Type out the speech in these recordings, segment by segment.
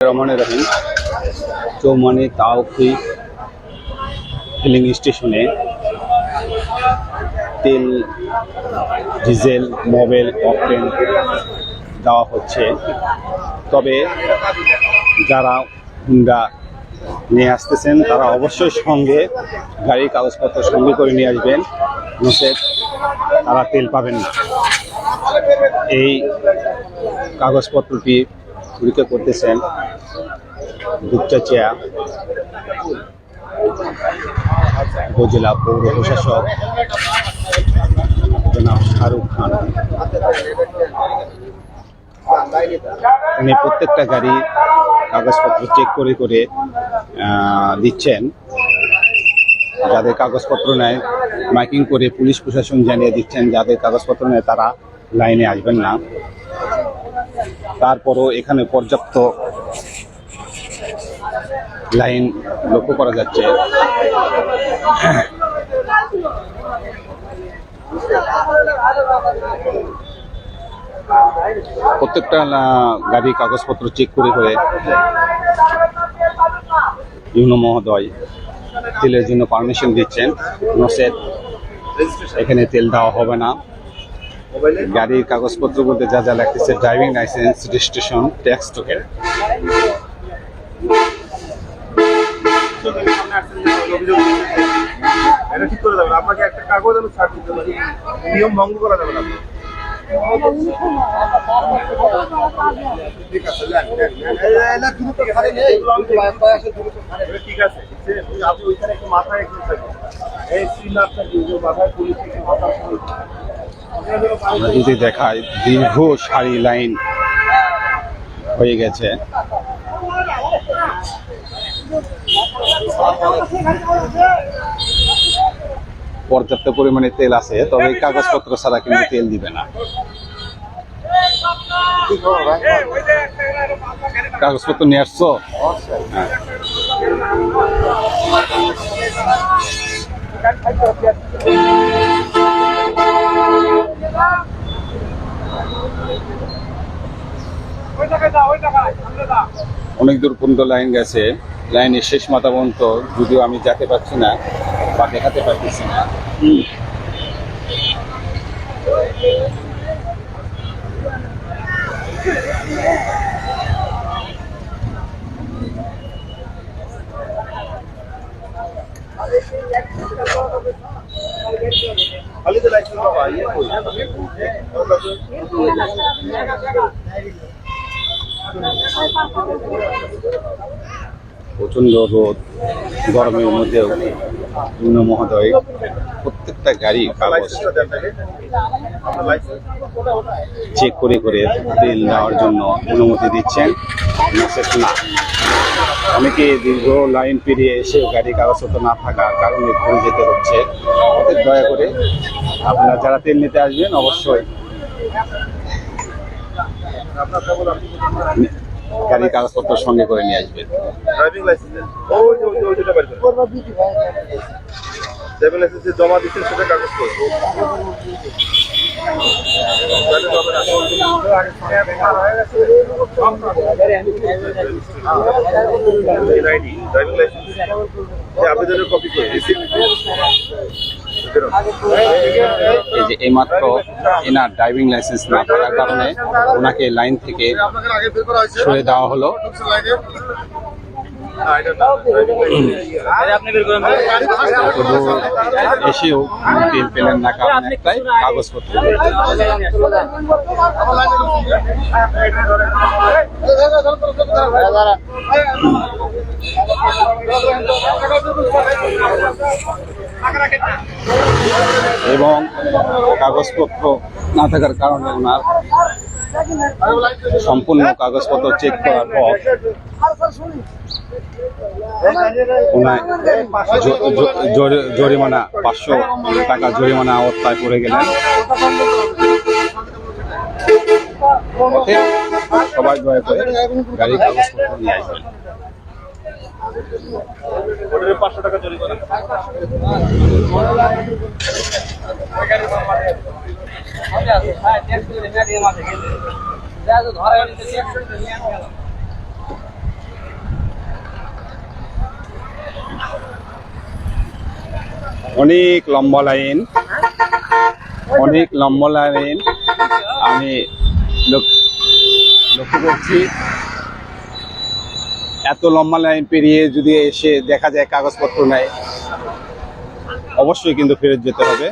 রহমানের রহিম চৌমানি তাওফি ফিলিং স্টেশনে তেল, ডিজেল, মোবিল, অকটেন দেওয়া হচ্ছে। তবে যারা হুন্ডা নিয়ে আসতেছেন তারা অবশ্যই সঙ্গে গাড়ির কাগজপত্র সঙ্গে করে নিয়ে আসবেন, নচেত তারা তেল পাবেন না। এই কাগজপত্রটি পরীক্ষা করতেছেন দুপচাচিয়া উপজেলা পৌর প্রশাসক জনাব শাহরুখ খান। উনি প্রত্যেকটা গাড়ি কাগজপত্র চেক করে করে দিচ্ছেন। যাদের কাগজপত্র নেয় মাইকিং করে পুলিশ প্রশাসন জানিয়ে দিচ্ছেন যাদের কাগজপত্র নেয় তারা লাইনে আসবেন না। তারপরও এখানে পর্যাপ্ত লাইন লক্ষ্য করা যাচ্ছে। প্রত্যেকটা গাড়ি কাগজপত্র চেক করে করে ইউনো মহোদয় তেলের জন্য পারমিশন দিচ্ছেন, নচেত এখানে তেল দেওয়া হবে না। গাড়ির কাগজপত্র বলতে যা যা লাগতেছে driving licence, registration, tax token. ঠিক করে দেবেন, আপনাকে একটা কাগজ আমি ছাড় দিতে পারি, নিয়ম ভঙ্গ করা যাবে না। ঠিক আছে, ঠিক আছে, আপনি ওইখানে একটু মাথায় একটু মাথায় পুলিশ যদি দেখায় দীর্ঘ সারি লাইন হয়ে গেছে। পর্যাপ্ত পরিমাণে তেল আছে, তবে কাগজপত্র ছাড়া কিন্তু তেল দিবে না। কাগজপত্র নিয়ে আসছো? হ্যাঁ। অনেক দূর পর্যন্ত লাইন গেছে, লাইনের শেষ মাথা পর্যন্ত, যদিও আমি যেতে পারছি না বা দেখাতে পারতেছি না। প্রচন্ড রোদ, গরমের মধ্যেও ইউনো মহোদয় প্রত্যেকটা গাড়ি কাগজ চেক করে করে তেল নেওয়ার জন্য অনুমতি দিচ্ছেন, না অনেকে দীর্ঘ লাইন পেরিয়ে এসে গাড়ি কাগজপত্র না থাকার কারণে ঘুরে যেতে হচ্ছে। ওদের দয়া করে আপনারা যারা তেল নিতে আসবেন অবশ্যই গাড়ির কাগজপত্র সঙ্গে করে নিয়ে আসবেন। ড্রাইভিং লাইসেন্স জমা দিচ্ছেন, সেটা কাগজ করবো। আবেদনের কপি করে এই যে এইমাত্র এনার ড্রাইভিং লাইসেন্স না থাকার কারণে ওনাকে লাইন থেকে সরে দেওয়া হলো। এসেও তেল পেলেন না, কারণ একটাই কাগজপত্র। এবং কাগজপত্র না থাকার কারণে ওনার সম্পূর্ণ কাগজপত্র চেক করার পর ওনার জরিমানা 500 টাকা জরিমানা আওতায় পড়ে গেলেন। সবাই দয়া করে গাড়ির কাগজপত্র নিয়ে আসবেন। 500 টাকা জরিমানা। অনেক লম্বা লাইন, অনেক লম্বা লাইন আমি লক্ষ্য করছি। এত লম্বা লাইন পেরিয়ে যদি এসে দেখা যায় কাগজপত্র নাই, অবশ্যই কিন্তু ফেরত যেতে হবে।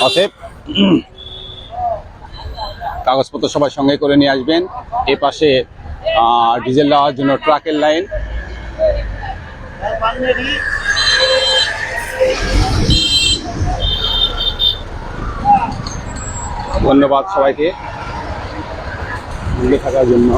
অতএব কাগজপত্র সবাই সঙ্গে করে নিয়ে আসবেন। এ পাশে ডিজেল দেওয়ার জন্য ট্রাকের লাইন। ধন্যবাদ সবাইকে সঙ্গে থাকার জন্য।